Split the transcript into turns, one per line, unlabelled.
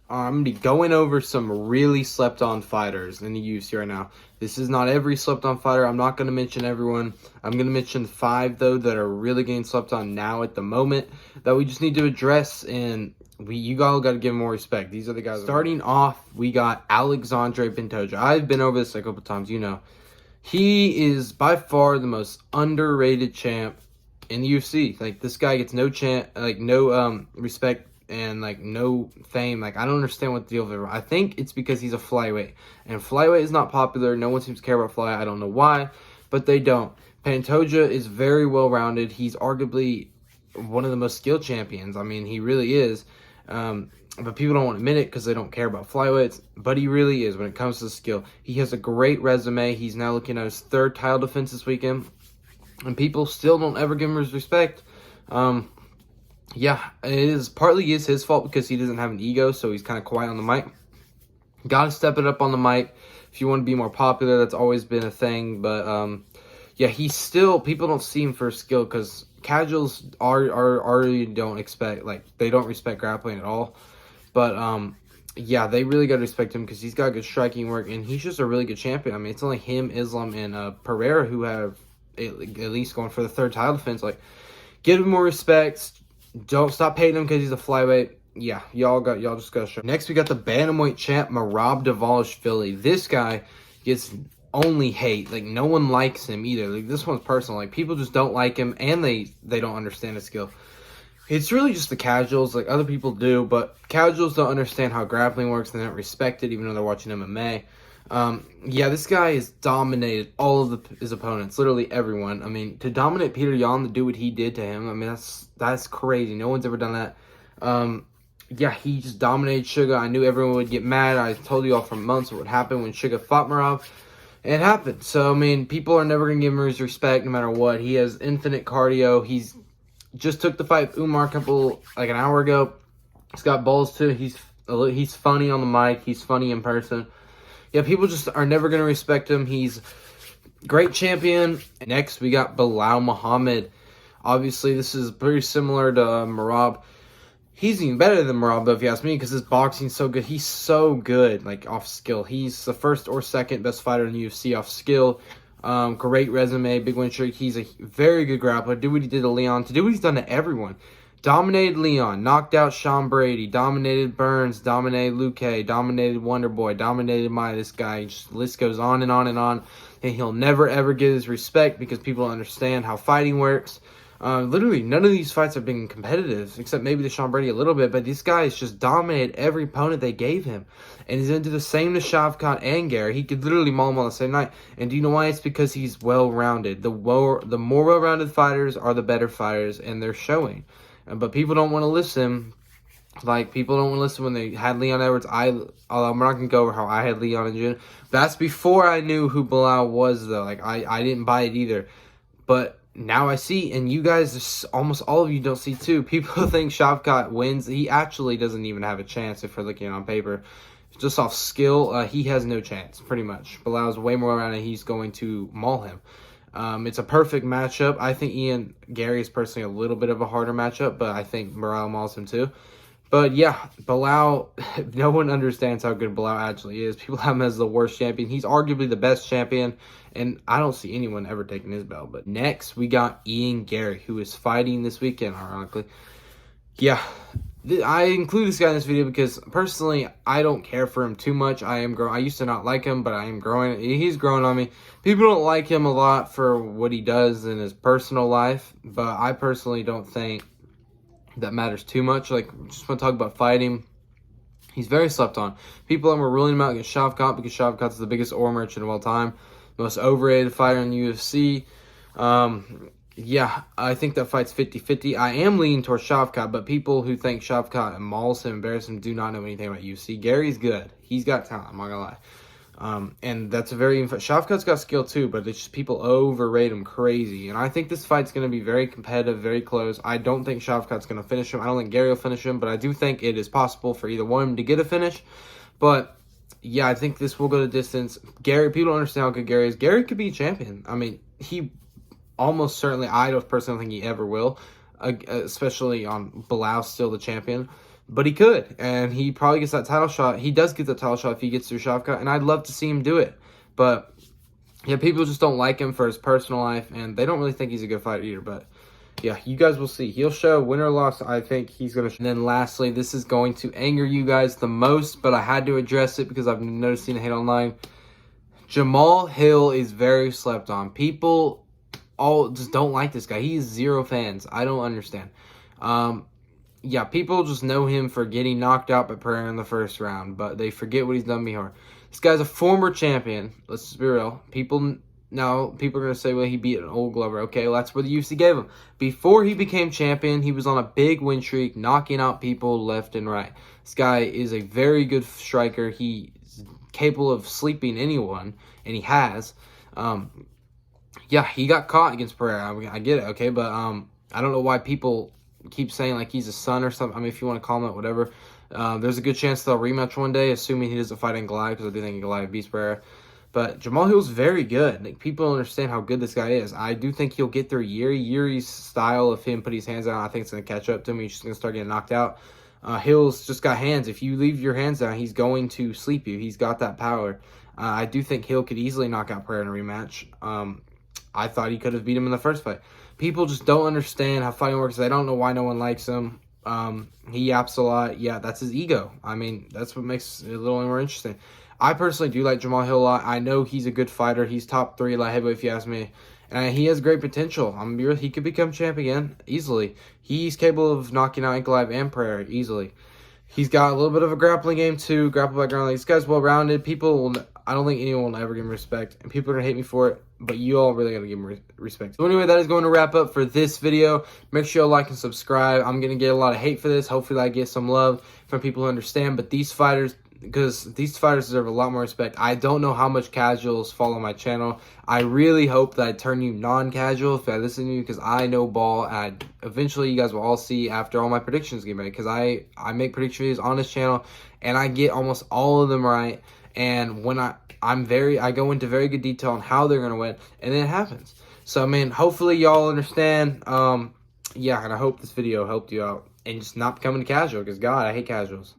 I'm going to be going over some really slept-on fighters in the UFC right now. This is not every slept-on fighter. I'm not going to mention everyone. I'm going to mention 5, though, that are really getting slept on now at the moment that we just need to address, and you all got to give them more respect. These are the guys. Starting off, we got Alexandre Pantoja. I've been over this a couple times, you know. He is by far the most underrated champ in the UFC. Like, this guy gets no respect and like no fame. Like, I don't understand what the deal is. I think it's because he's a flyweight, and flyweight is not popular. No one seems to care about flyweight. I don't know why, but they don't. Pantoja is very well rounded. He's arguably one of the most skilled champions. I mean, he really is. But people don't want to admit it because they don't care about flyweights. But he really is when it comes to skill. He has a great resume. He's now looking at his 3rd title defense this weekend, and people still don't ever give him his respect. Yeah, it is partly his fault because he doesn't have an ego, so he's kind of quiet on the mic. Got to step it up on the mic if you want to be more popular. That's always been a thing, but yeah, he's still, people don't see him for skill because casuals already don't expect, like, they don't respect grappling at all. But yeah, they really got to respect him because he's got good striking work, and he's just a really good champion. I mean, it's only him, Islam, and Pereira who have at least going for the 3rd title defense. Like, give him more respect. Don't stop hating him because he's a flyweight. Yeah, y'all just got to show. Next, we got the bantamweight champ, Merab Dvalishvili. This guy gets only hate. Like, no one likes him either. Like, this one's personal. Like, people just don't like him, and they don't understand his skill. It's really just the casuals. Like, other people do, but casuals don't understand how grappling works, and they don't respect it, even though they're watching MMA. Yeah, this guy has dominated all of his opponents, literally everyone. I mean, to dominate Peter Yan, to do what he did to him, I mean, that's crazy. No one's ever done that. Yeah, he just dominated Sugar. I knew everyone would get mad. I told you all for months what would happen when Sugar fought Merab. It happened. So, I mean, people are never going to give him his respect no matter what. He has infinite cardio. He's just took the fight with Umar an hour ago. He's got balls too. He's funny on the mic. He's funny in person. Yeah, people just are never going to respect him. He's great champion. Next, we got Belal Muhammad. Obviously, this is pretty similar to Merab. He's even better than Merab, if you ask me, because his boxing's so good. He's so good, like, off skill. He's the 1st or 2nd best fighter in the UFC off skill. Great resume, big win streak. He's a very good grappler. Do what he did to Leon. To do what he's done to everyone. Dominated Leon, knocked out Sean Brady, dominated Burns, dominated Luque, dominated Wonderboy, dominated this guy. Just, the list goes on and on and on. And he'll never ever get his respect because people don't understand how fighting works. Literally, none of these fights have been competitive, except maybe the Sean Brady a little bit, but this guy has just dominated every opponent they gave him. And he's going to do the same to Shavkat and Garry. He could literally maul him on the same night. And do you know why? It's because he's well-rounded. The more well-rounded fighters are the better fighters, and they're showing. But people don't want to listen. Like, people don't want to listen when they had Leon Edwards. I'm not going to go over how I had Leon in June. That's before I knew who Belal was, though. Like, I didn't buy it either. But now I see, and you guys, almost all of you don't see too. People think Shavkat wins. He actually doesn't even have a chance if we're looking on paper. Just off skill, he has no chance, pretty much. Belal's way more around, and he's going to maul him. It's a perfect matchup. I think Garry is personally a little bit of a harder matchup, but I think Merab mauls him too. But yeah, Belal, no one understands how good Belal actually is. People have him as the worst champion. He's arguably the best champion, and I don't see anyone ever taking his belt. But next, we got Ian Garry, who is fighting this weekend, ironically. Yeah, I include this guy in this video because, personally, I don't care for him too much. I used to not like him, but I am growing. He's growing on me. People don't like him a lot for what he does in his personal life, but I personally don't think that matters too much. Like, just want to talk about fighting. He's very slept on. People were ruling him out against Shavkat because Shavkat's the biggest ore merchant of all time, most overrated fighter in the UFC. Yeah, I think that fight's 50-50. I am leaning towards Shavkat, but people who think Shavkat mauls him, embarrasses him, do not know anything about UFC. Garry's good. He's got talent, I'm not going to lie. And that's a very... Shavkat's got skill too, but it's just people overrate him crazy. And I think this fight's going to be very competitive, very close. I don't think Shavkat's going to finish him. I don't think Garry will finish him, but I do think it is possible for either one to get a finish. But yeah, I think this will go to distance. Garry, people don't understand how good Garry is. Garry could be a champion. I mean, he almost certainly, I don't personally think he ever will, especially on Belal still the champion. but he could, and he probably gets that title shot. He does get the title shot if he gets through Shavkat, and I'd love to see him do it. But yeah, people just don't like him for his personal life, and they don't really think he's a good fighter either. But yeah, you guys will see. He'll show win or loss. I think he's going to. And then lastly, this is going to anger you guys the most, but I had to address it because I've been noticing the hate online. Jamahal Hill is very slept on. People all just don't like this guy. He has 0 fans. I don't understand. Yeah, people just know him for getting knocked out by Pereira in the first round, but they forget what he's done before. This guy's a former champion. Let's just be real. People are going to say, well, he beat an old Glover. Okay, well, that's what the UFC gave him. Before he became champion, he was on a big win streak, knocking out people left and right. This guy is a very good striker. He's capable of sleeping anyone, and he has. Yeah, he got caught against Pereira. I get it, okay, but I don't know why people keep saying like he's a son or something. I mean, if you want to call him that, whatever. There's a good chance they'll rematch one day, assuming he doesn't fight in Goliath, because I do think Goliath beats Pereira. But Jamahal Hill's very good. Like, people don't understand how good this guy is. I do think he'll get through Yuri. Yuri's style of him putting his hands down, I think it's going to catch up to him. He's just going to start getting knocked out. Hill's just got hands. If you leave your hands down, he's going to sleep you. He's got that power. I do think Hill could easily knock out Pereira in a rematch. I thought he could have beat him in the first fight. People just don't understand how fighting works. They don't know why no one likes him. He yaps a lot. Yeah, that's his ego. I mean, that's what makes it a little more interesting. I personally do like Jamahal Hill a lot. I know he's a good fighter. He's top 3 light heavyweight, if you ask me. And he has great potential. I'm gonna be real, he could become champ again easily. He's capable of knocking out Ankalaev and Pereira easily. He's got a little bit of a grappling game too, grapple background. This guy's well-rounded. I don't think anyone will ever give him respect, and people are gonna hate me for it, but you all really gotta give him respect. So anyway, that is going to wrap up for this video. Make sure you like and subscribe. I'm gonna get a lot of hate for this. Hopefully I get some love from people who understand, but these fighters deserve a lot more respect. I don't know how much casuals follow my channel. I really hope that I turn you non-casual if I listen to you, because I know ball, and eventually you guys will all see after all my predictions get made, because I make prediction videos on this channel, and I get almost all of them right. And when I go into very good detail on how they're gonna win, and then it happens. So I mean, hopefully y'all understand. Yeah, and I hope this video helped you out, and just not becoming a casual, because God, I hate casuals.